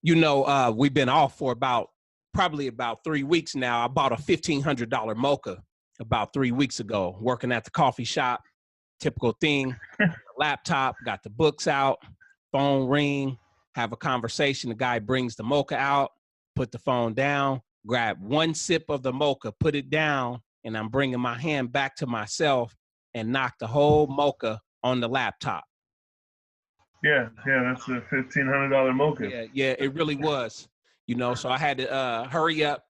We've been off for probably about 3 weeks now. I bought a $1,500 mocha about 3 weeks ago, working at the coffee shop. Typical thing, laptop, got the books out, phone ring, have a conversation. The guy brings the mocha out, put the phone down, grab one sip of the mocha, put it down, and I'm bringing my hand back to myself and knock the whole mocha on the laptop. Yeah, that's a $1,500 mocha. Yeah, it really was. So I had to hurry up,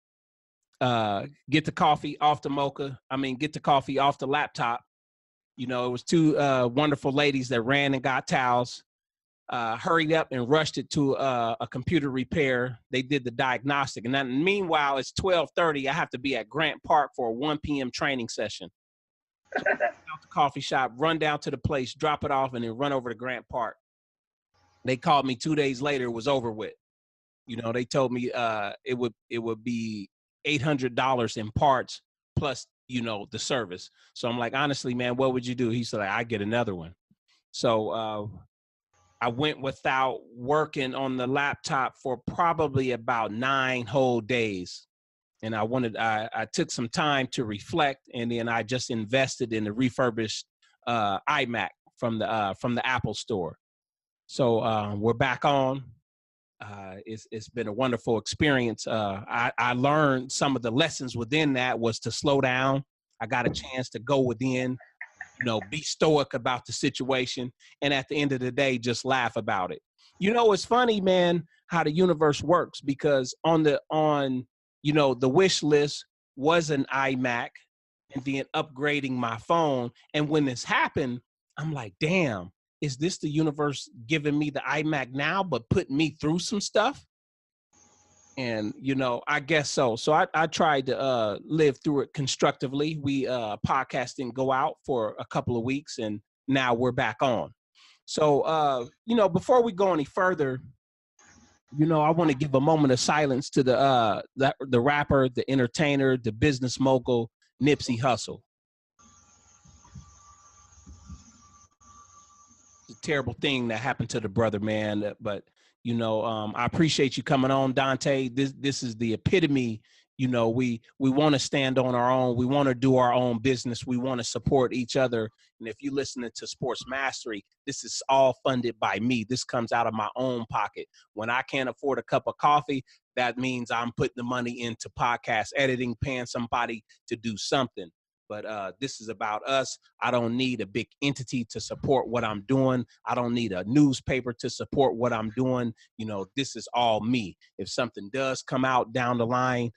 get the coffee off the mocha. Get the coffee off the laptop. It was two wonderful ladies that ran and got towels, hurried up and rushed it to a computer repair. They did the diagnostic. And then meanwhile, it's 12:30. I have to be at Grant Park for a 1 p.m. training session. So I out the coffee shop, run down to the place, drop it off, and then run over to Grant Park. They called me 2 days later. It was over with. They told me it would be $800 in parts plus the service. So I'm like, honestly, man, what would you do? He said, I get another one. So I went without working on the laptop for probably about 9 whole days. And I took some time to reflect, and then I just invested in the refurbished iMac from the Apple store. So we're back on. It's been a wonderful experience. I learned some of the lessons within that was to slow down. I got a chance to go within, be stoic about the situation. And at the end of the day, just laugh about it. It's funny, man, how the universe works, because on the wish list was an iMac and then upgrading my phone. And when this happened, I'm like, damn. Is this the universe giving me the iMac now, but putting me through some stuff? And, I guess so. So I tried to live through it constructively. We podcast didn't go out for a couple of weeks, and now we're back on. So, before we go any further, I want to give a moment of silence to the rapper, the entertainer, the business mogul, Nipsey Hussle. A terrible thing that happened to the brother, man. But I appreciate you coming on, Dante. This is the epitome. We want to stand on our own. We want to do our own business. We want to support each other. And if you're listening to Sports Mastery, this is all funded by me. This comes out of my own pocket. When I can't afford a cup of coffee, that means I'm putting the money into podcast editing, paying somebody to do something. But this is about us. I don't need a big entity to support what I'm doing. I don't need a newspaper to support what I'm doing. This is all me. If something does come out down the line,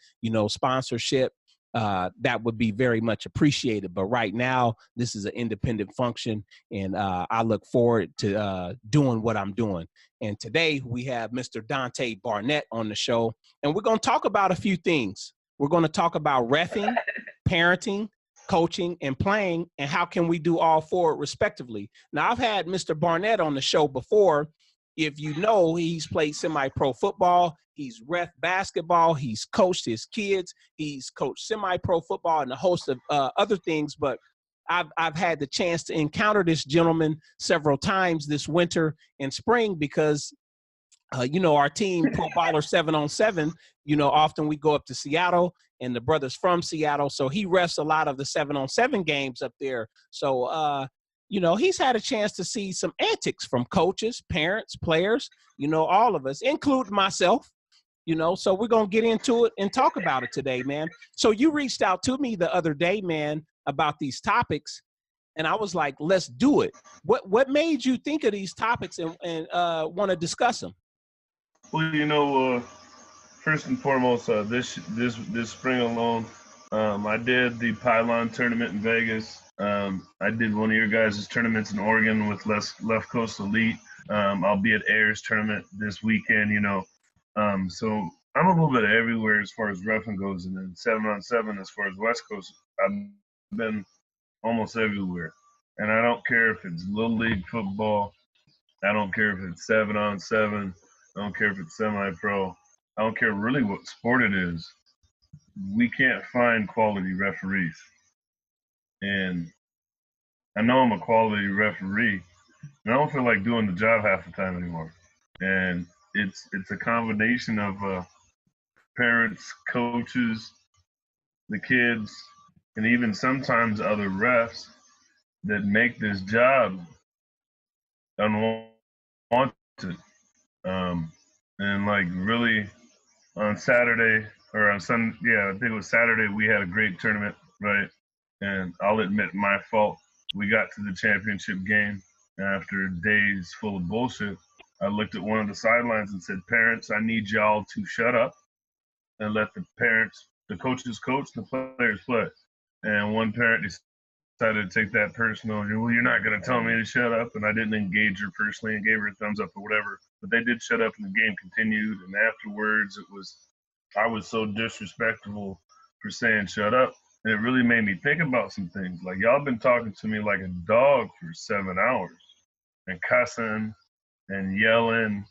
sponsorship, that would be very much appreciated. But right now, this is an independent function, and I look forward to doing what I'm doing. And today we have Mr. Dante Barnett on the show, and we're going to talk about a few things. We're going to talk about reffing, parenting, coaching, and playing, and how can we do all four respectively. Now, I've had Mr. Barnett on the show before. If you know, he's played semi-pro football, he's ref basketball, he's coached his kids, he's coached semi-pro football and a host of other things. But I've had the chance to encounter this gentleman several times this winter and spring because our team, Pro Baller 7-on-7, often we go up to Seattle, and the brother's from Seattle. So he refs a lot of the 7-on-7 games up there. So, he's had a chance to see some antics from coaches, parents, players, all of us, including myself, so we're going to get into it and talk about it today, man. So you reached out to me the other day, man, about these topics. And I was like, let's do it. What made you think of these topics and want to discuss them? Well, first and foremost, this spring alone, I did the Pylon tournament in Vegas. I did one of your guys' tournaments in Oregon with Left Coast Elite. I'll be at Ayers tournament this weekend, So I'm a little bit everywhere as far as reffing goes, and then 7-on-7 as far as West Coast, I've been almost everywhere. And I don't care if it's Little League football. I don't care if it's 7-on-7. I don't care if it's semi-pro. I don't care really what sport it is. We can't find quality referees. And I know I'm a quality referee, and I don't feel like doing the job half the time anymore. And it's a combination of parents, coaches, the kids, and even sometimes other refs that make this job unwanted. Um, and like really on Saturday or on Sunday, yeah, I think it was Saturday, we had a great tournament, right? And I'll admit my fault. We got to the championship game after days full of bullshit. I looked at one of the sidelines and said, "Parents, I need y'all to shut up and let the coaches coach, the players play." And one parent decided to take that personal. Well, you're not going to tell me to shut up. And I didn't engage her personally and gave her a thumbs up or whatever. But they did shut up and the game continued. And afterwards, I was so disrespectful for saying shut up. And it really made me think about some things. Like, y'all been talking to me like a dog for 7 hours and cussing and yelling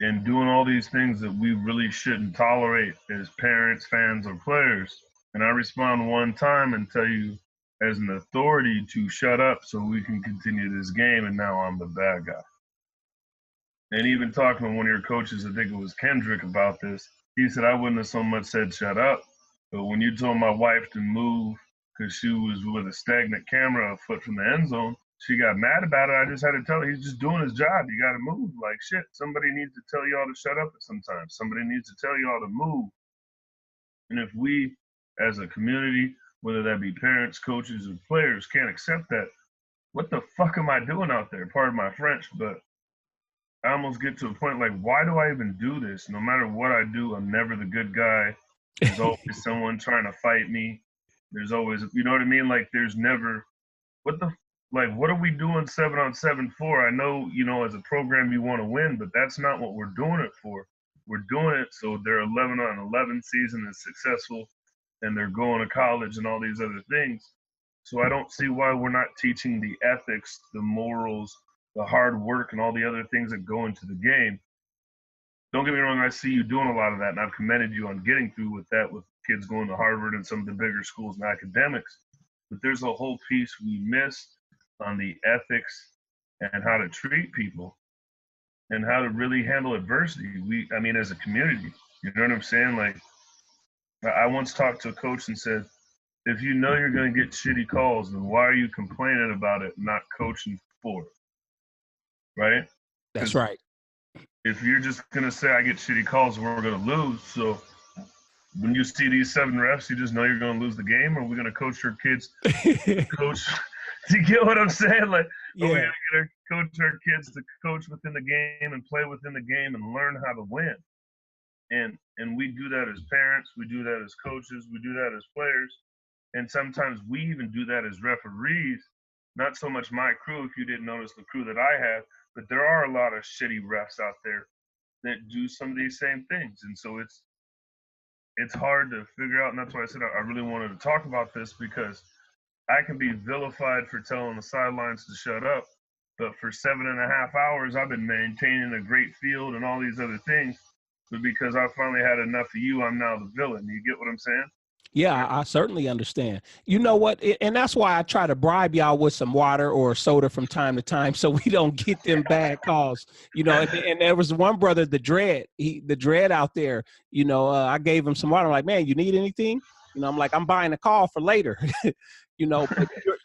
and doing all these things that we really shouldn't tolerate as parents, fans, or players. And I respond one time and tell you as an authority to shut up so we can continue this game, and now I'm the bad guy. And even talking to one of your coaches, I think it was Kendrick, about this, he said I wouldn't have so much said shut up, but when you told my wife to move because she was with a stagnant camera a foot from the end zone, she got mad about it. I just had to tell her, he's just doing his job. You got to move. Like, shit, somebody needs to tell y'all to shut up at sometimes. Somebody needs to tell y'all to move. And if we, as a community, whether that be parents, coaches, or players, can't accept that, what the fuck am I doing out there? Pardon my French, but I almost get to a point like, why do I even do this? No matter what I do, I'm never the good guy. There's always someone trying to fight me. There's always, you know what I mean? Like, there's never, what are we doing 7-on-7 for? I know, as a program you want to win, but that's not what we're doing it for. We're doing it so their 11-on-11 season is successful and they're going to college and all these other things. So I don't see why we're not teaching the ethics, the morals, the hard work, and all the other things that go into the game. Don't get me wrong, I see you doing a lot of that, and I've commended you on getting through with that, with kids going to Harvard and some of the bigger schools and academics. But there's a whole piece we missed on the ethics and how to treat people and how to really handle adversity. As a community, you know what I'm saying? Like, I once talked to a coach and said, if you know you're going to get shitty calls, then why are you complaining about it, not coaching for it? Right? That's right. If you're just going to say, I get shitty calls, we're going to lose. So when you see these 7 refs, you just know you're going to lose the game, or we're going to coach your kids coach. Do you get what I'm saying? Like, yeah. We're going to coach our kids to coach within the game and play within the game and learn how to win. And we do that as parents, we do that as coaches, we do that as players. And sometimes we even do that as referees. Not so much my crew, if you didn't notice the crew that I have, but there are a lot of shitty refs out there that do some of these same things. And so it's hard to figure out. And that's why I said I really wanted to talk about this, because I can be vilified for telling the sidelines to shut up. But for 7.5 hours, I've been maintaining a great field and all these other things. But because I finally had enough of you, I'm now the villain. You get what I'm saying? Yeah, I certainly understand. You know what? And that's why I try to bribe y'all with some water or soda from time to time so we don't get them bad calls. And there was one brother, the dread out there, I gave him some water. I'm like, man, you need anything? I'm like, I'm buying a call for later. But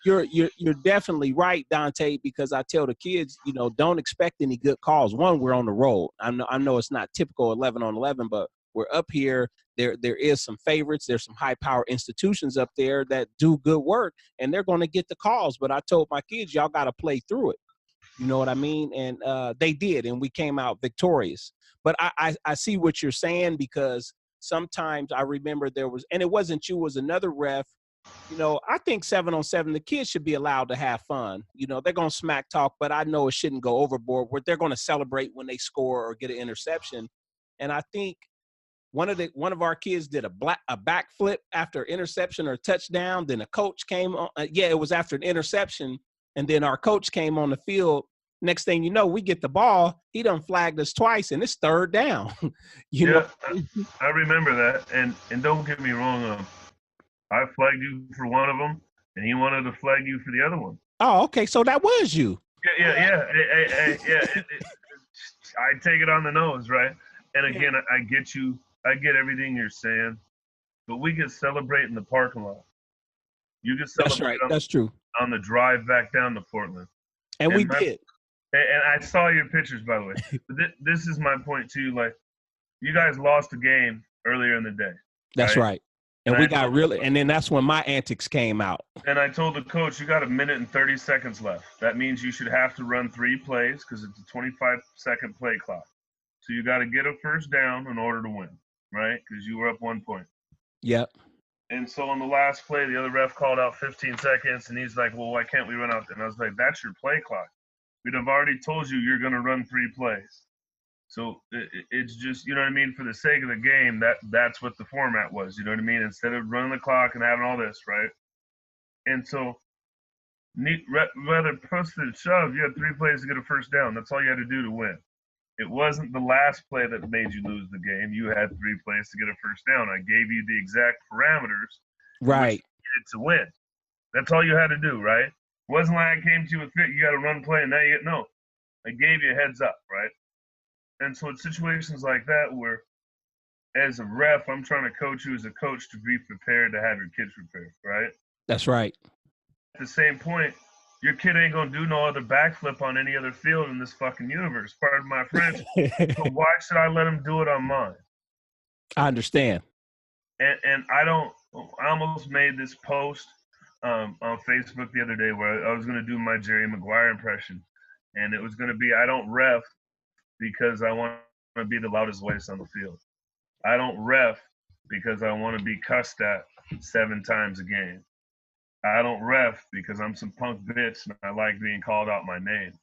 you're definitely right, Dante, because I tell the kids, don't expect any good calls. One, we're on the road. I know it's not typical 11-on-11, but we're up here. There is some favorites. There's some high power institutions up there that do good work, and they're going to get the calls. But I told my kids, y'all got to play through it. You know what I mean? And they did, and we came out victorious. But I see what you're saying, because sometimes I remember there was, and it wasn't you, it was another ref. I think 7-on-7, the kids should be allowed to have fun. They're going to smack talk, but I know it shouldn't go overboard where they're going to celebrate when they score or get an interception. And I think one of our kids did a backflip after interception or touchdown. Then a coach came on. It was after an interception. And then our coach came on the field. Next thing you know, we get the ball. He done flagged us twice, and it's 3rd down. I remember that. And don't get me wrong. I flagged you for one of them, and he wanted to flag you for the other one. Oh, okay. So that was you. Yeah. I take it on the nose, right? And again, I get you. I get everything you're saying, but we can celebrate in the parking lot. You can That's celebrate right. That's true. on the drive back down to Portland. And we did. And I saw your pictures, by the way. But this is my point too. Like, you guys lost a game earlier in the day. That's right. And we got really, and then that's when my antics came out. And I told the coach, you got 1 minute and 30 seconds left. That means you should have to run 3 plays because it's a 25-second play clock. So you got to get a first down in order to win, right? Because you were up 1 point. Yep. And so on the last play, the other ref called out 15 seconds, and he's like, well, why can't we run out there? And I was like, that's your play clock. We'd have already told you you're going to run 3 plays. So it's just, you know what I mean, for the sake of the game, that's what the format was, you know what I mean, instead of running the clock and having all this, right? And so, rather push than shove, you had 3 plays to get a first down. That's all you had to do to win. It wasn't the last play that made you lose the game. You had 3 plays to get a first down. I gave you the exact parameters right to win. That's all you had to do, right? It wasn't like I came to you with fit, you got to run play, and now you get, no. I gave you a heads up, right? And so it's situations like that where, as a ref, I'm trying to coach you as a coach to be prepared to have your kids prepared, right? That's right. At the same point, your kid ain't going to do no other backflip on any other field in this fucking universe. Pardon my French. So why should I let him do it on mine? I understand. And I almost made this post on Facebook the other day where I was going to do my Jerry Maguire impression. And it was going to be, I don't ref because I want to be the loudest voice on the field. I don't ref because I want to be cussed at 7 times a game. I don't ref because I'm some punk bitch and I like being called out my name.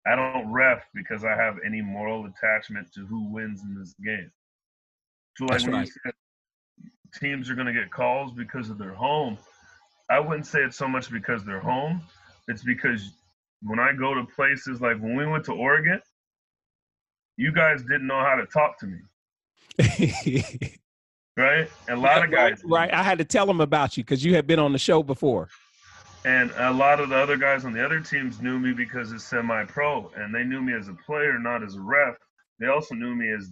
I don't ref because I have any moral attachment to who wins in this game. So like when you said teams are going to get calls because of their home, I wouldn't say it's so much because they're home. It's because when I go to places like when we went to Oregon, you guys didn't know how to talk to me. Right? And a lot of guys. Right. I had to tell them about you because you had been on the show before. And a lot of the other guys on the other teams knew me because it's semi-pro. And they knew me as a player, not as a ref. They also knew me as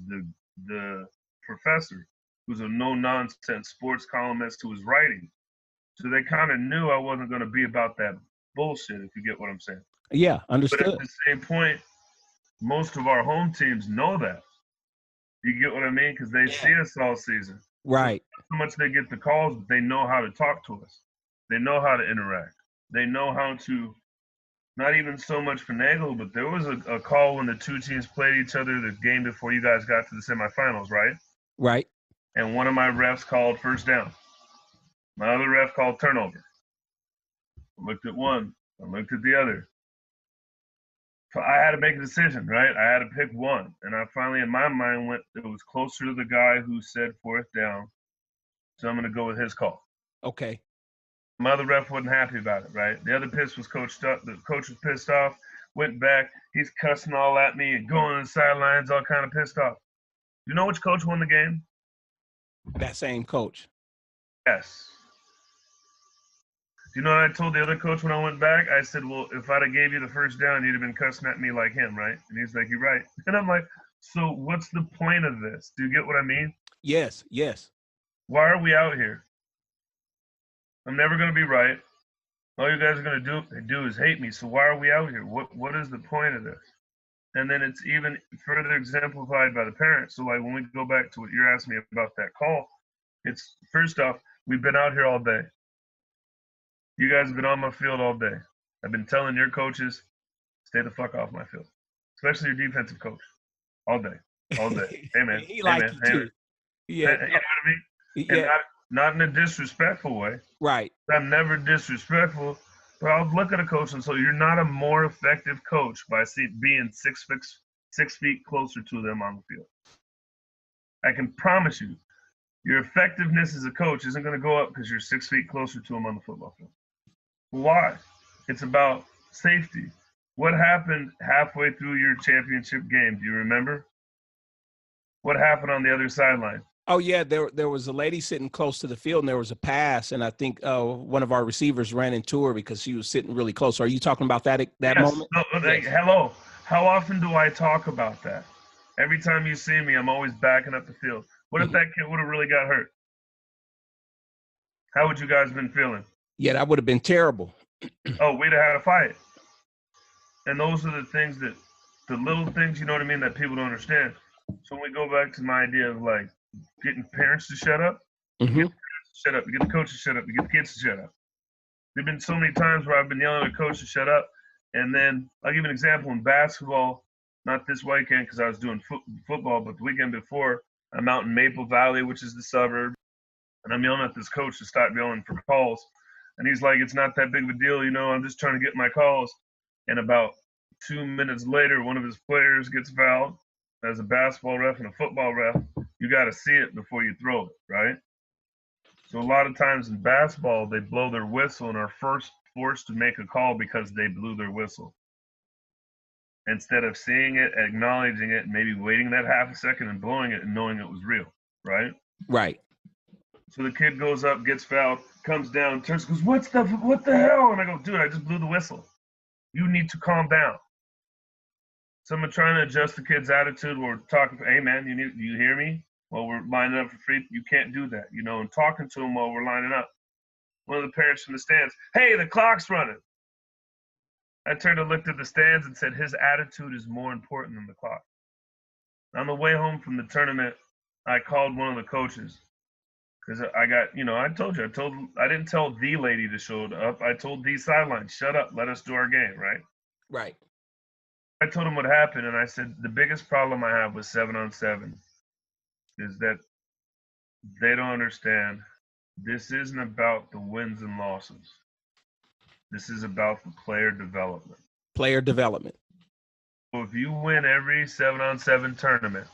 the professor, who's a no-nonsense sports columnist who was writing. So they kind of knew I wasn't going to be about that bullshit, if you get what I'm saying. Yeah, understood. But at the same point, most of our home teams know that. You get what I mean? Because they see us all season. Right. So much they get the calls, but they know how to talk to us. They know how to interact. They know how to, not even so much finagle, but there was a call when the 2 teams played each other the game before you guys got to the semifinals, right? Right. And one of my refs called first down. My other ref called turnover. I looked at one. I looked at the other. So I had to make a decision, right? I had to pick one. And I finally, in my mind, it was closer to the guy who said 4th down. So I'm going to go with his call. Okay. My other ref wasn't happy about it, right? The other pitch was coached up. The coach was pissed off, went back. He's cussing all at me and going on the sidelines, all kind of pissed off. You know which coach won the game? That same coach. Yes. You know what I told the other coach when I went back? I said, well, if I'd have gave you the first down, you'd have been cussing at me like him, right? And he's like, you're right. And I'm like, so what's the point of this? Do you get what I mean? Yes, yes. Why are we out here? I'm never going to be right. All you guys are going to do is hate me. So why are we out here? What is the point of this? And then it's even further exemplified by the parents. So like when we go back to what you're asking me about that call, it's first off, we've been out here all day. You guys have been on my field all day. I've been telling your coaches, stay the fuck off my field, especially your defensive coach, all day. Hey man, he liked you too. Yeah, you know what I mean. Yeah. And not in a disrespectful way. Right. I'm never disrespectful, but I'll look at a coach and say, you're not a more effective coach by being 6 feet closer to them on the field. I can promise you, your effectiveness as a coach isn't going to go up because you're 6 feet closer to them on the football field. Why? It's about safety. What happened halfway through your championship game? Do you remember? What happened on the other sideline? Oh, yeah, there was a lady sitting close to the field, and there was a pass, and I think one of our receivers ran into her because she was sitting really close. Are you talking about that yes. moment? No, yes. Hello. How often do I talk about that? Every time you see me, I'm always backing up the field. What if that kid would have really got hurt? How would you guys been feeling? Yeah, that would have been terrible. Oh, we'd have had a fight. And those are the things that, the little things, you know what I mean, that people don't understand. So when we go back to my idea of like getting parents to shut up, you get the parents to shut up, you get the coaches to shut up, you get the kids to shut up. There've been so many times where I've been yelling at a coach to shut up, and then I'll give you an example in basketball. Not this weekend because I was doing football, but the weekend before, I'm out in Maple Valley, which is the suburb, and I'm yelling at this coach to stop yelling for calls. And he's like, it's not that big of a deal, you know, I'm just trying to get my calls. And about 2 minutes later, one of his players gets fouled. As a basketball ref and a football ref, you got to see it before you throw it, right? So a lot of times in basketball, they blow their whistle and are first forced to make a call because they blew their whistle. Instead of seeing it, acknowledging it, maybe waiting that half a second and blowing it and knowing it was real, right? Right. So the kid goes up, gets fouled, comes down, turns, goes, what the hell? And I go, dude, I just blew the whistle. You need to calm down. So I'm trying to adjust the kid's attitude. We're talking, hey man, you hear me? While we're lining up for free, you can't do that, you know, and talking to him while we're lining up. One of the parents from the stands, hey, the clock's running. I turned and looked at the stands and said, his attitude is more important than the clock. On the way home from the tournament, I called one of the coaches because I got, you know, I didn't tell the lady to show up. I told the sideline, shut up, let us do our game, right? Right. I told him what happened, and I said, the biggest problem I have with 7-on-7 is that they don't understand this isn't about the wins and losses. This is about the player development. Player development. So if you win every 7-on-7 tournament,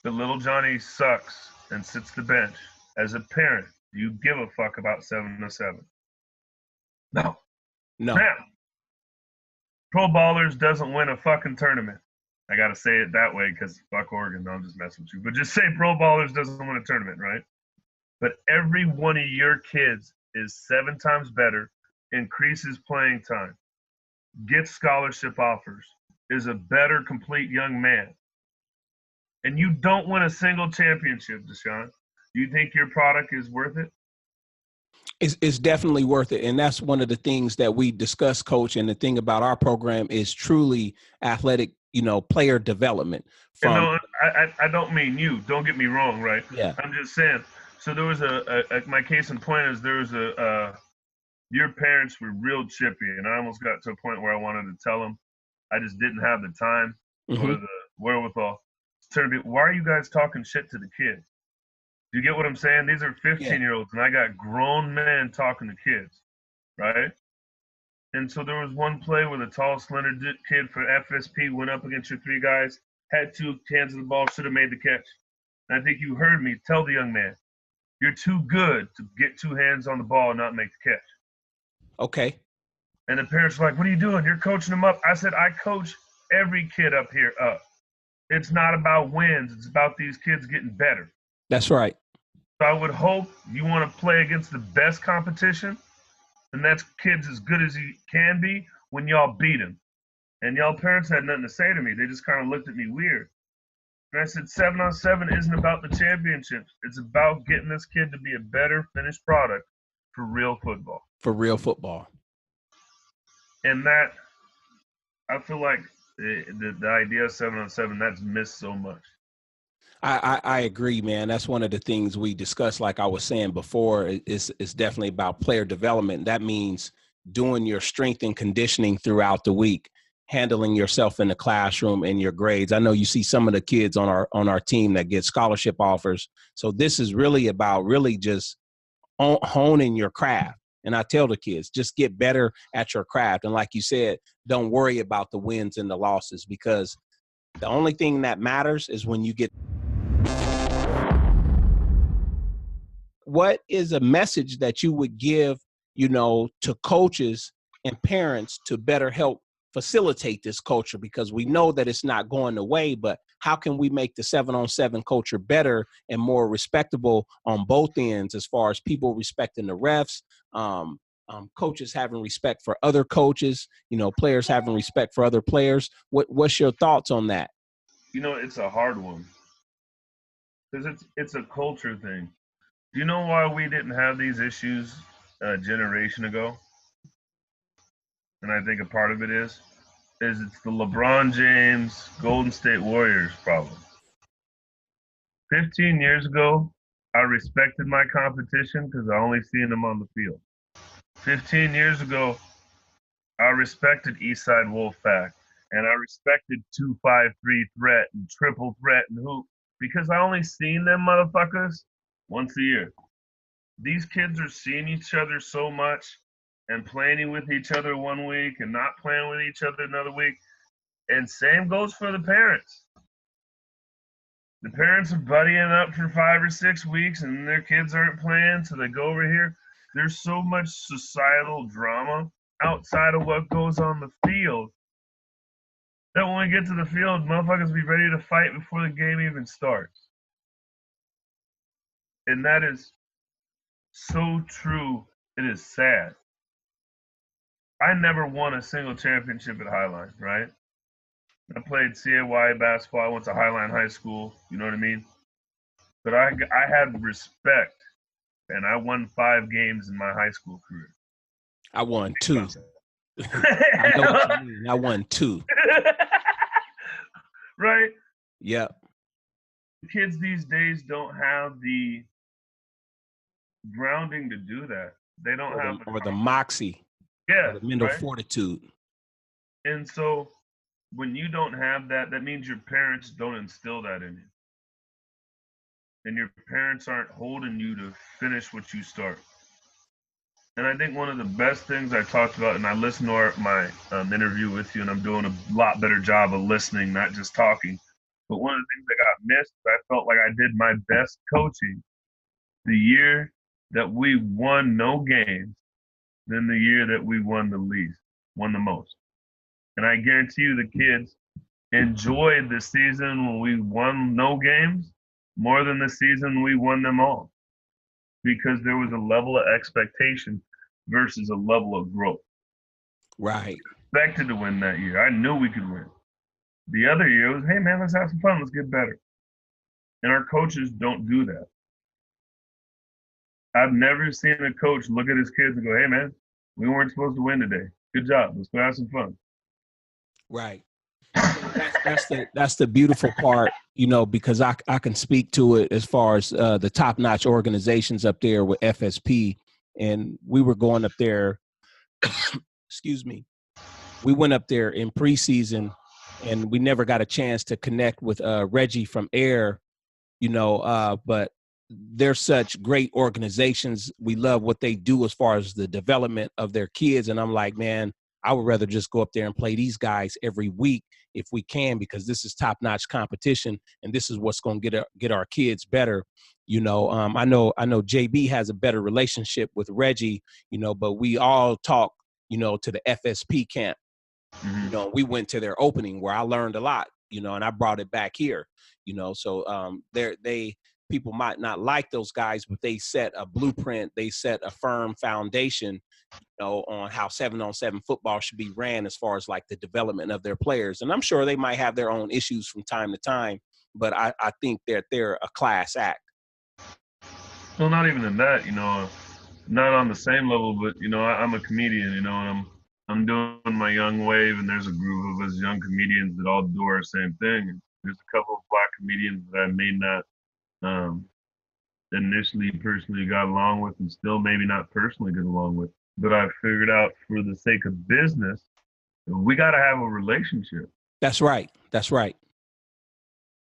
but little Johnny sucks and sits the bench, as a parent, do you give a fuck about 7-on-7? No. No. Now, Pro Ballers doesn't win a fucking tournament. I got to say it that way because fuck Oregon. No, I'm just messing with you. But just say Pro Ballers doesn't win a tournament, right? But every one of your kids is 7 times better, increases playing time, gets scholarship offers, is a better complete young man. And you don't win a single championship, Deshaun. Do you think your product is worth it? It's definitely worth it. And that's one of the things that we discuss, Coach. And the thing about our program is truly athletic, you know, player development. No, I don't mean you. Don't get me wrong, right? Yeah. I'm just saying. So there was my case in point is there was your parents were real chippy, and I almost got to a point where I wanted to tell them. I just didn't have the time or the wherewithal. Why are you guys talking shit to the kids? Do you get what I'm saying? These are 15-year-olds, and I got grown men talking to kids, right? And so there was one play where the tall, slender kid for FSP went up against your 3 guys, had 2 hands on the ball, should have made the catch. And I think you heard me tell the young man, you're too good to get 2 hands on the ball and not make the catch. Okay. And the parents were like, what are you doing? You're coaching them up. I said, I coach every kid up here up. It's not about wins. It's about these kids getting better. That's right. So I would hope you want to play against the best competition, and that's kids as good as you can be when y'all beat them. And y'all parents had nothing to say to me. They just kind of looked at me weird. And I said, 7-on-7 isn't about the championships. It's about getting this kid to be a better finished product for real football. For real football. And that, I feel like the idea of 7-on-7, that's missed so much. I agree, man. That's one of the things we discussed, like I was saying before, is definitely about player development. That means doing your strength and conditioning throughout the week, handling yourself in the classroom and your grades. I know you see some of the kids on our team that get scholarship offers. So this is really about really just honing your craft. And I tell the kids, just get better at your craft. And like you said, don't worry about the wins and the losses, because the only thing that matters is when you get. What is a message that you would give, you know, to coaches and parents to better help facilitate this culture? Because we know that it's not going away, but how can we make the 7-on-7 culture better and more respectable on both ends, as far as people respecting the refs, coaches having respect for other coaches, players having respect for other players. What's your thoughts on that? It's a hard one because it's a culture thing. Do you know why we didn't have these issues a generation ago? And I think a part of it is it's the LeBron James Golden State Warriors problem. 15 years ago, I respected my competition because I only seen them on the field. 15 years ago, I respected Eastside Wolfpack and I respected 2-5-3 threat and triple threat and hoop because I only seen them motherfuckers once a year. These kids are seeing each other so much and playing with each other one week and not playing with each other another week. And same goes for the parents. The parents are buddying up for 5 or 6 weeks and their kids aren't playing, so they go over here. There's so much societal drama outside of what goes on the field that when we get to the field, motherfuckers be ready to fight before the game even starts. And that is so true. It is sad. I never won a single championship at Highline, right? I played CAY basketball. I went to Highline High School. You know what I mean? But I had respect, and I won 5 games in my high school career. I won 2. I know what you mean. I won 2. Right? Yep. Kids these days don't have the grounding to do that. They don't have the moxie. Yeah. Or the mental fortitude. And so when you don't have that, that means your parents don't instill that in you. And your parents aren't holding you to finish what you start. And I think one of the best things I talked about, and I listened to my interview with you, and I'm doing a lot better job of listening, not just talking. But one of the things that got missed, I felt like I did my best coaching the year that we won no games than the year that we won the most. And I guarantee you the kids enjoyed the season when we won no games more than the season we won them all. Because there was a level of expectation versus a level of growth. Right. I expected to win that year. I knew we could win. The other year it was, hey man, let's have some fun. Let's get better. And our coaches don't do that. I've never seen a coach look at his kids and go, hey man, we weren't supposed to win today. Good job. Let's go have some fun. Right. That's the beautiful part, because I can speak to it as far as the top-notch organizations up there with FSP. And we were going up there, excuse me. We went up there in preseason and we never got a chance to connect with Reggie from Air, but they're such great organizations. We love what they do as far as the development of their kids. And I'm like, man, I would rather just go up there and play these guys every week if we can, because this is top-notch competition and this is what's going to get our kids better. I know JB has a better relationship with Reggie, but we all talk, to the FSP camp. Mm-hmm. We went to their opening where I learned a lot, and I brought it back here, so people might not like those guys, but they set a blueprint, they set a firm foundation, on how 7-on-7 football should be ran as far as like the development of their players. And I'm sure they might have their own issues from time to time, but I think that they're a class act. Well, not even in that, not on the same level, but, I'm a comedian, and I'm doing my young wave, and there's a group of us young comedians that all do our same thing. And there's a couple of Black comedians that I may not initially personally got along with and still maybe not personally get along with. But I figured out for the sake of business, we got to have a relationship. That's right. That's right.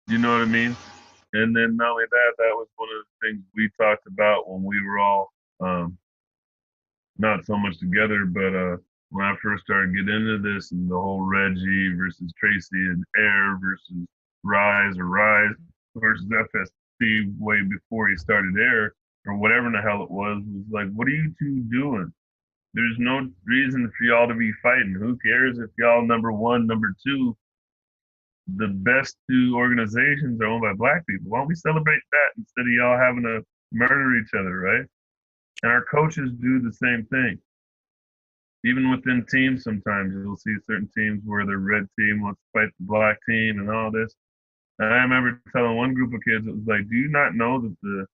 You know what I mean? And then not only that, that was one of the things we talked about when we were all not so much together, but when I first started getting into this and the whole Reggie versus Tracy and Air versus Rise versus FSP way before he started Air or whatever in the hell it was like, what are you two doing? There's no reason for y'all to be fighting. Who cares if y'all number 1, number 2? The best 2 organizations are owned by Black people. Why don't we celebrate that instead of y'all having to murder each other, right? And our coaches do the same thing. even within teams, sometimes you'll see certain teams where the red team wants to fight the black team and all this. And I remember telling one group of kids, it was like, do you not know that the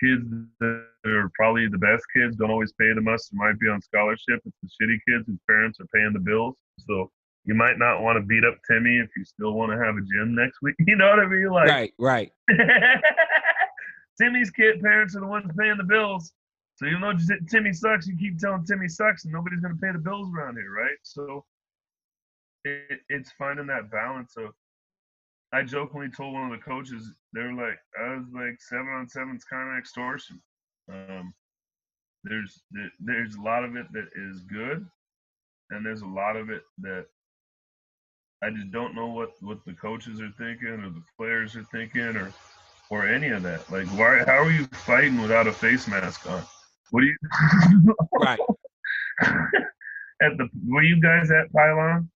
kids that are probably the best kids don't always pay the most, might be on scholarship? It's the shitty kids whose parents are paying the bills. So you might not want to beat up Timmy if you still want to have a gym next week. You know what I mean? Like, right. Timmy's kid parents are the ones paying the bills. So even though Timmy sucks, you keep telling Timmy sucks, and nobody's going to pay the bills around here, right? So it's finding that balance of. I jokingly told one of the coaches, they were like, I was like, 7-on-7's kind of extortion. There's a lot of it that is good, and there's a lot of it that I just don't know what the coaches are thinking or the players are thinking or any of that. Like, why? How are you fighting without a face mask on? What do you? Right. Were you guys at Pylon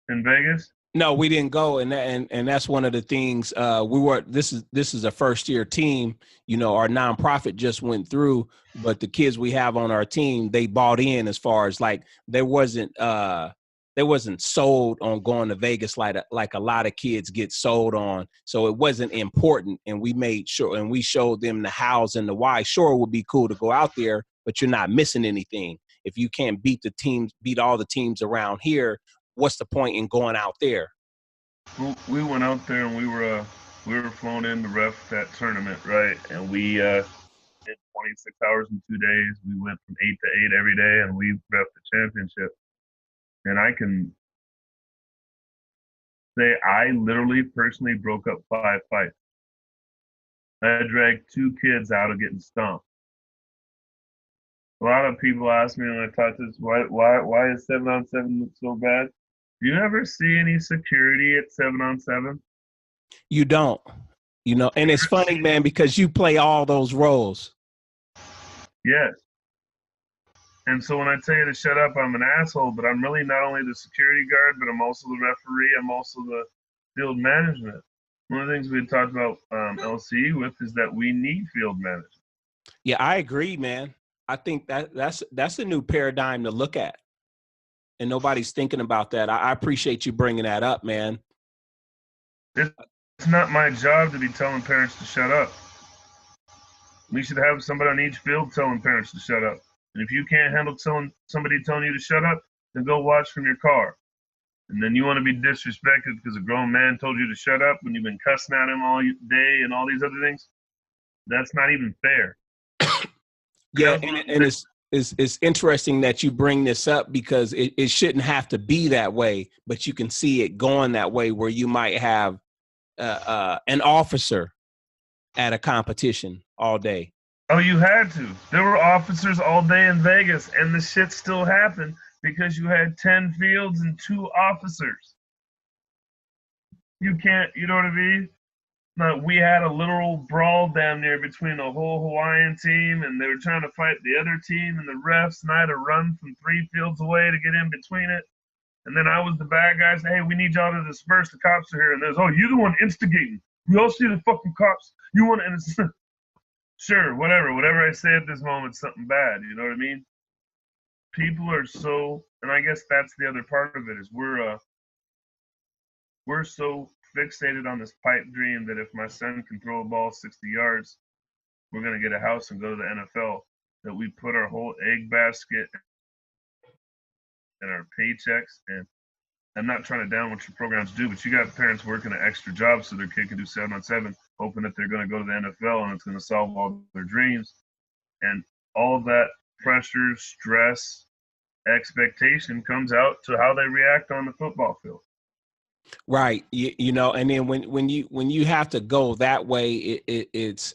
in Vegas? No, we didn't go, and that's one of the things we were. This is a first year team. You know, our nonprofit just went through, but the kids we have on our team, they bought in as far as like they wasn't sold on going to Vegas like a lot of kids get sold on. So it wasn't important, and we made sure and we showed them the hows and the why. Sure, it would be cool to go out there, but you're not missing anything if you can't beat all the teams around here. What's the point in going out there? We went out there and we were flown in to ref that tournament, right? And we did 26 hours in 2 days. We went from 8 to 8 every day, and we ref the championship. And I can say I literally personally broke up 5 fights. I dragged 2 kids out of getting stomped. A lot of people ask me when I talk this, why is 7-on-7 so bad? Do you ever see any security at 7-on-7? You don't, you know, and it's funny, man, because you play all those roles. Yes. And so when I tell you to shut up, I'm an asshole, but I'm really not only the security guard, but I'm also the referee. I'm also the field management. One of the things we had talked about LCE with is that we need field management. Yeah, I agree, man. I think that's a new paradigm to look at. And nobody's thinking about that. I appreciate you bringing that up, man. It's not my job to be telling parents to shut up. We should have somebody on each field telling parents to shut up. And if you can't handle somebody telling you to shut up, then go watch from your car. And then you want to be disrespected because a grown man told you to shut up when you've been cussing at him all day and all these other things. That's not even fair. Yeah, and it's interesting that you bring this up because it shouldn't have to be that way, but you can see it going that way where you might have an officer at a competition all day. Oh, you had to. There were officers all day in Vegas, and the shit still happened because you had 10 fields and 2 officers. You can't, you know what I mean? No, we had a literal brawl down there between the whole Hawaiian team, and they were trying to fight the other team and the refs, and I had to run from 3 fields away to get in between it. And then I was the bad guy saying, hey, we need y'all to disperse. The cops are here. And there's, oh, you're the one instigating. We all see the fucking cops. You want to, and it's, sure, whatever I say at this moment, something bad. You know what I mean? People are so, and I guess that's the other part of it is we're so fixated on this pipe dream that if my son can throw a ball 60 yards, we're going to get a house and go to the NFL, that we put our whole egg basket and our paychecks. And I'm not trying to down what your programs do, but you got parents working an extra job so their kid can do 7-on-7, hoping that they're going to go to the NFL and it's going to solve all their dreams. And all that pressure, stress, expectation comes out to how they react on the football field. Right. You know, and then when you have to go that way, it's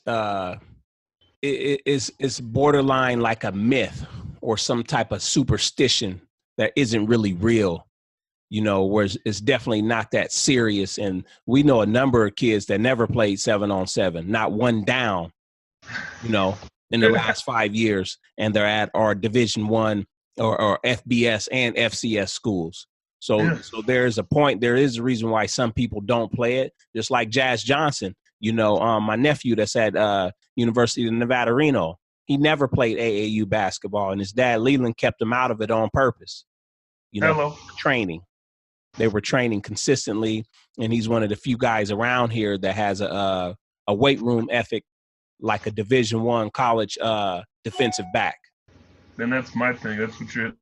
borderline like a myth or some type of superstition that isn't really real, you know, where it's definitely not that serious. And we know a number of kids that never played 7-on-7, not one down, you know, in the last 5 years. And they're at our Division I or FBS and FCS schools. So there is a point. There is a reason why some people don't play it. Just like Jazz Johnson, you know, my nephew that's at University of Nevada, Reno. he never played AAU basketball, and his dad Leland kept him out of it on purpose. You know, Hello. training. They were training consistently, and he's one of the few guys around here that has a weight room ethic like a Division I college defensive back. And that's my thing. That's what you're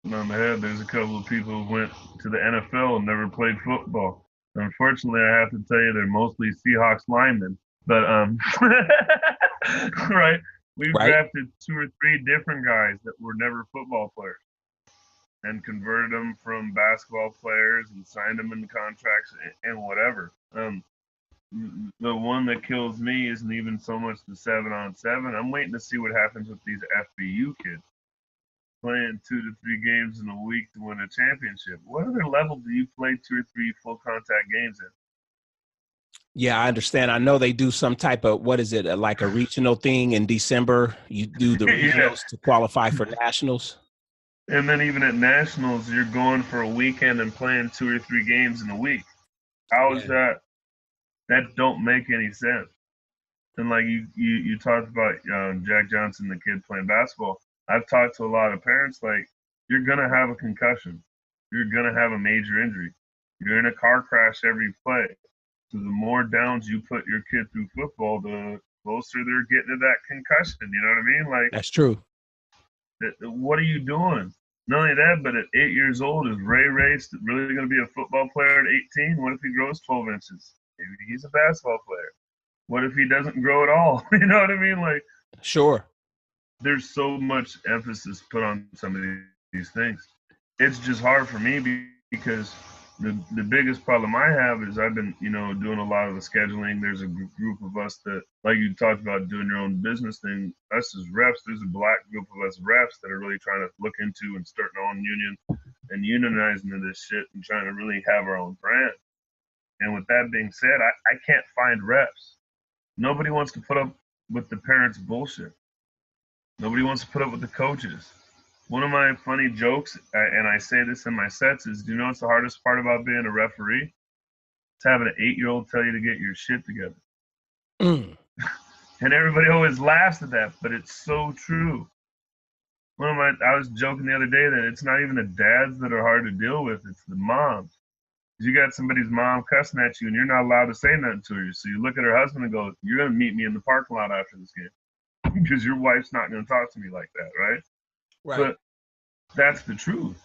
hitting on the head. There's a couple of people who went to the NFL and never played football. Unfortunately, I have to tell you, they're mostly Seahawks linemen. But right, we've drafted 2 or 3 different guys that were never football players, and converted them from basketball players and signed them into contracts and whatever. The one that kills me isn't even so much the 7-on-7. I'm waiting to see what happens with these FBU kids playing 2 to 3 games in a week to win a championship. What other level do you play 2 or 3 full contact games in? Yeah, I understand. I know they do some type of, what is it, like a regional thing in December? You do the regionals to qualify for nationals? And then even at nationals, you're going for a weekend and playing 2 or 3 games in a week. How is that? That don't make any sense. And like you talked about Jack Johnson, the kid playing basketball. I've talked to a lot of parents, like, you're going to have a concussion. You're going to have a major injury. You're in a car crash every play. So the more downs you put your kid through football, the closer they're getting to that concussion. You know what I mean? Like, that's true. What are you doing? Not only that, but at 8 years old, is Ray really going to be a football player at 18? What if he grows 12 inches? Maybe he's a basketball player. What if he doesn't grow at all? You know what I mean? Like, sure. There's so much emphasis put on some of these things. It's just hard for me because the biggest problem I have is I've been, doing a lot of the scheduling. There's a group of us that, like you talked about, doing your own business thing. Us as reps, there's a black group of us reps that are really trying to look into and starting our own union and unionizing into this shit and trying to really have our own brand. And with that being said, I can't find reps. Nobody wants to put up with the parents' bullshit. Nobody wants to put up with the coaches. One of my funny jokes, and I say this in my sets, is, do you know what's the hardest part about being a referee? It's having an 8-year-old tell you to get your shit together. And everybody always laughs at that, but it's so true. I was joking the other day that it's not even the dads that are hard to deal with, it's the moms. You got somebody's mom cussing at you and you're not allowed to say nothing to her. So you look at her husband and go, you're going to meet me in the parking lot after this game because your wife's not going to talk to me like that, right? Right. But that's the truth.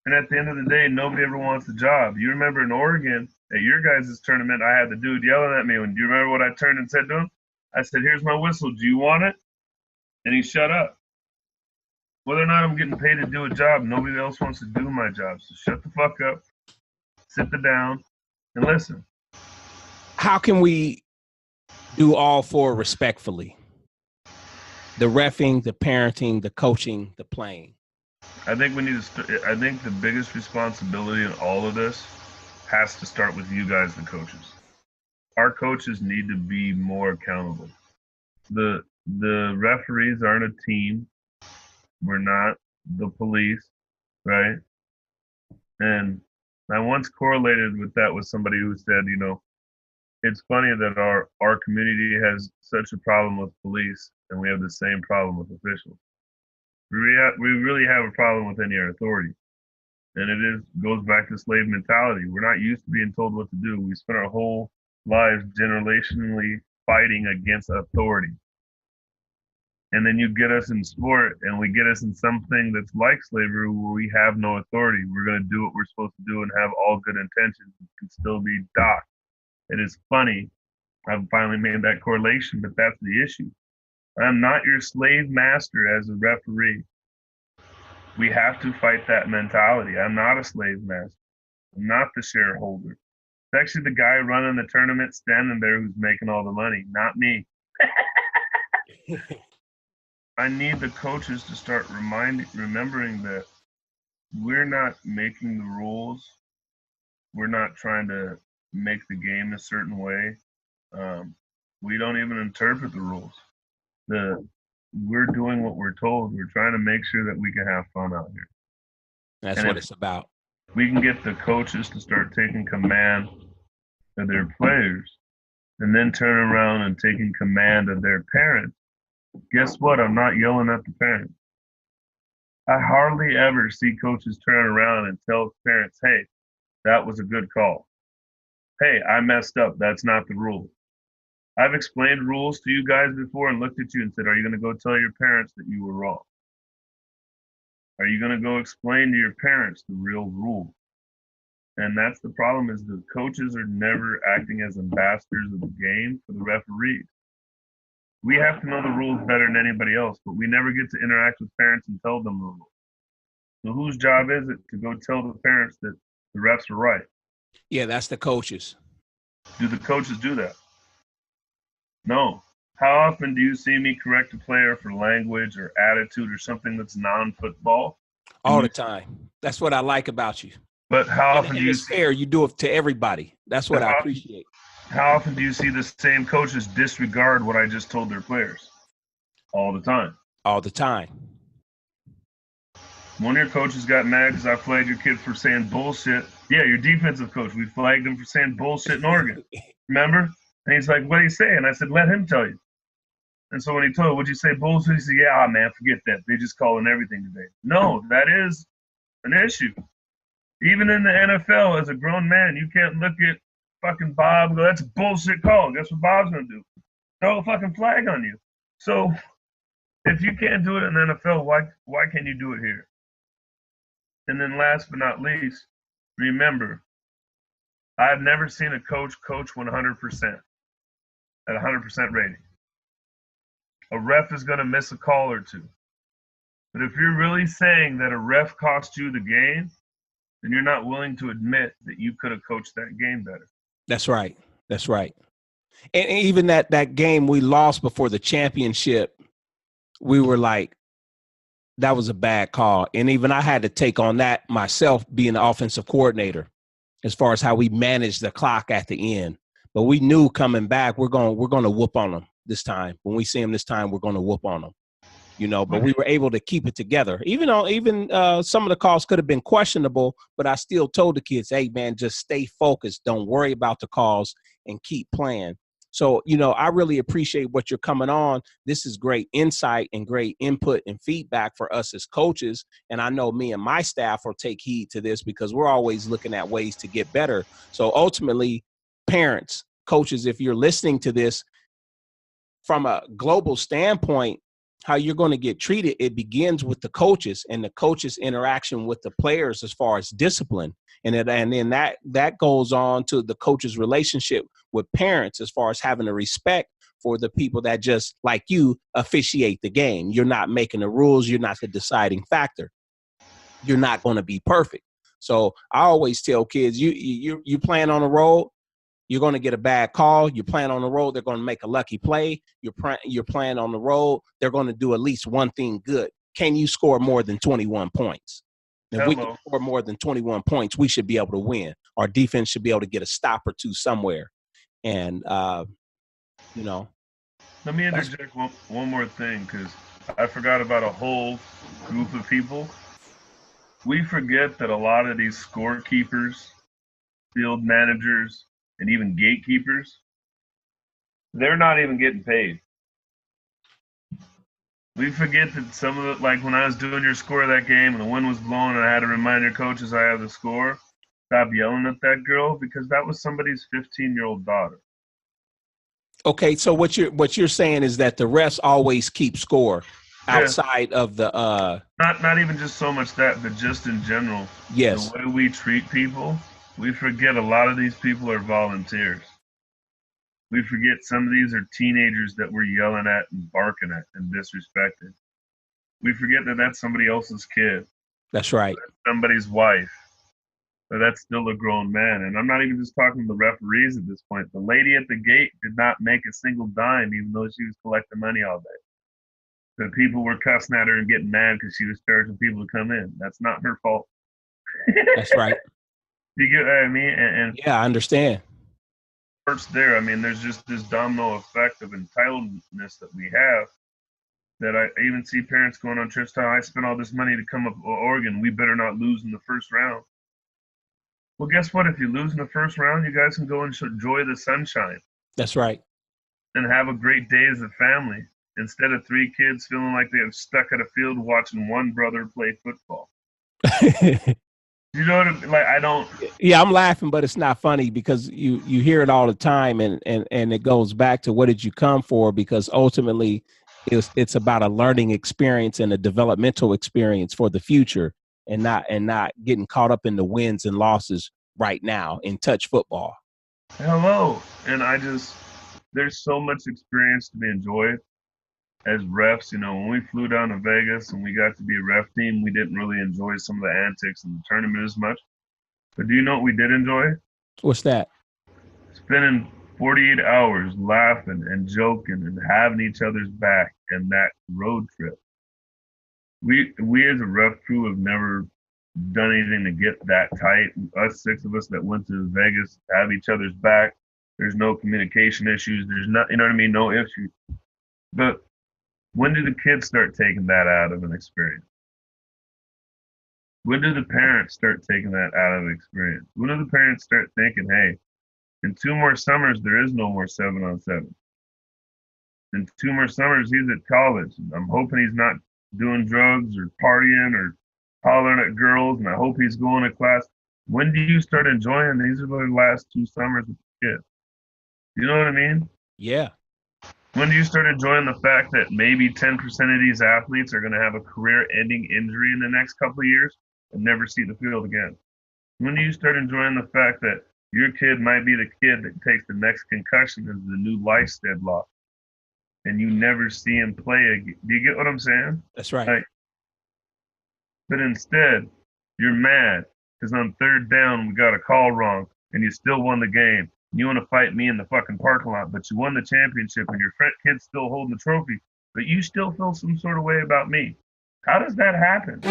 And at the end of the day, nobody ever wants the job. You remember in Oregon, at your guys' tournament, I had the dude yelling at me. Do you remember what I turned and said to him? I said, here's my whistle. Do you want it? And he shut up. Whether or not I'm getting paid to do a job, nobody else wants to do my job. So shut the fuck up. Sit down and listen. How can we do all 4 respectfully? The reffing, the parenting, the coaching, the playing. I think we need to. I think the biggest responsibility in all of this has to start with you guys, the coaches. Our coaches need to be more accountable. The referees aren't a team. We're not the police, right? And I once correlated with that with somebody who said, it's funny that our community has such a problem with police and we have the same problem with officials. We really have a problem with any authority. And it goes back to slave mentality. We're not used to being told what to do. We spend our whole lives generationally fighting against authority. And then you get us in sport and we get us in something that's like slavery where we have no authority. We're going to do what we're supposed to do and have all good intentions and still be docked. It is funny. I've finally made that correlation, but that's the issue. I'm not your slave master as a referee. We have to fight that mentality. I'm not a slave master. I'm not the shareholder. It's actually the guy running the tournament standing there who's making all the money, not me. I need the coaches to start remembering that we're not making the rules. We're not trying to make the game a certain way. We don't even interpret the rules. We're doing what we're told. We're trying to make sure that we can have fun out here. That's what it's about. We can get the coaches to start taking command of their players and then turn around and taking command of their parents Guess what? I'm not yelling at the parents. I hardly ever see coaches turn around and tell parents, hey, that was a good call. Hey, I messed up. That's not the rule. I've explained rules to you guys before and looked at you and said, are you going to go tell your parents that you were wrong? Are you going to go explain to your parents the real rule? And that's the problem, is the coaches are never acting as ambassadors of the game for the referees. We have to know the rules better than anybody else, but we never get to interact with parents and tell them the rules. So whose job is it to go tell the parents that the refs are right? Yeah, that's the coaches. Do the coaches do that? No. How often do you see me correct a player for language or attitude or something that's non-football? All the time. That's what I like about you. But how And often do you it's see, fair. You do it to everybody. That's what I appreciate. how often do you see the same coaches disregard what I just told their players? All the time. All the time. One of your coaches got mad because I flagged your kid for saying bullshit. Yeah, your defensive coach. We flagged him for saying bullshit in Oregon. Remember? And he's like, what do you say? And I said, let him tell you. And so when he told, would you say bullshit? He said, yeah, man, forget that. They just calling everything today. No, that is an issue. Even in the NFL, as a grown man, you can't look at fucking Bob and go, that's a bullshit call. Guess what Bob's going to do? Throw a fucking flag on you. So if you can't do it in the NFL, why can't you do it here? And then last but not least, remember, I've never seen a coach 100% at 100% rating. A ref is going to miss a call or two. But if you're really saying that a ref cost you the game, then you're not willing to admit that you could have coached that game better. That's right. That's right. And even that game we lost before the championship, we were like, that was a bad call. And even I had to take on that myself, being the offensive coordinator, as far as how we managed the clock at the end. But we knew coming back, we're going to whoop on them this time. When we see them this time, we're going to whoop on them. But we were able to keep it together. Even some of the calls could have been questionable, but I still told the kids, hey, man, just stay focused. Don't worry about the calls and keep playing. So, I really appreciate what you're coming on. This is great insight and great input and feedback for us as coaches. And I know me and my staff will take heed to this because we're always looking at ways to get better. So ultimately, parents, coaches, if you're listening to this from a global standpoint, how you're going to get treated, it begins with the coaches and the coaches' interaction with the players as far as discipline. And then that goes on to the coach's relationship with parents as far as having a respect for the people that just, like you, officiate the game. You're not making the rules. You're not the deciding factor. You're not going to be perfect. So I always tell kids, you playing on the road, you're going to get a bad call. You're playing on the road, they're going to make a lucky play. You're playing on the road, they're going to do at least one thing good. Can you score more than 21 points? If we can score more than 21 points, we should be able to win. Our defense should be able to get a stop or two somewhere. And, Let me interject one more thing, because I forgot about a whole group of people. We forget that a lot of these scorekeepers, field managers, and even gatekeepers, they're not even getting paid. We forget that some of the, like when I was doing your score of that game and the wind was blowing and I had to remind your coaches I have the score, stop yelling at that girl, because that was somebody's 15-year-old daughter. Okay, so what you're saying is that the refs always keep score outside of the not even just so much that, but just in general. Yes. The way we treat people, we forget a lot of these people are volunteers. We forget some of these are teenagers that we're yelling at and barking at and disrespecting. We forget that that's somebody else's kid. That's right. That's somebody's wife. But that's still a grown man. And I'm not even just talking to the referees at this point. The lady at the gate did not make a single dime, even though she was collecting money all day. The people were cussing at her and getting mad because she was charging people to come in. That's not her fault. That's right. You get what I mean? And yeah, I understand. There, I mean, there's just this domino effect of entitledness that we have, that I even see parents going on trips to, I spent all this money to come up to Oregon, we better not lose in the first round. Well, guess what? If you lose in the first round, you guys can go and enjoy the sunshine. That's right. And have a great day as a family. instead of 3 kids feeling like they're stuck at a field watching one brother play football. You know what I mean? Like, I don't. Yeah, I'm laughing, but it's not funny because you hear it all the time, and it goes back to what did you come for? Because ultimately, it's about a learning experience and a developmental experience for the future, and not getting caught up in the wins and losses right now in touch football. Hello, and there's so much experience to be enjoyed as refs. You know, when we flew down to Vegas and we got to be a ref team, we didn't really enjoy some of the antics in the tournament as much. But do you know what we did enjoy? What's that? Spending 48 hours laughing and joking and having each other's back and that road trip. We as a ref crew have never done anything to get that tight. Us 6 of us that went to Vegas have each other's back. There's no communication issues. There's not, you know what I mean? No issues. But when do the kids start taking that out of an experience? When do the parents start taking that out of the experience? When do the parents start thinking, hey, in 2 more summers, there is no more 7-on-7. In 2 more summers, he's at college. I'm hoping he's not doing drugs or partying or hollering at girls, and I hope he's going to class. When do you start enjoying these are the last 2 summers with the kids? You know what I mean? Yeah. When do you start enjoying the fact that maybe 10% of these athletes are going to have a career-ending injury in the next couple of years and never see the field again? When do you start enjoying the fact that your kid might be the kid that takes the next concussion as the new life loss, and you never see him play again? Do you get what I'm saying? That's right. Like, but instead, you're mad because on 3rd down we got a call wrong, and you still won the game. You want to fight me in the fucking parking lot, but you won the championship, and your kid's still holding the trophy, but you still feel some sort of way about me. How does that happen?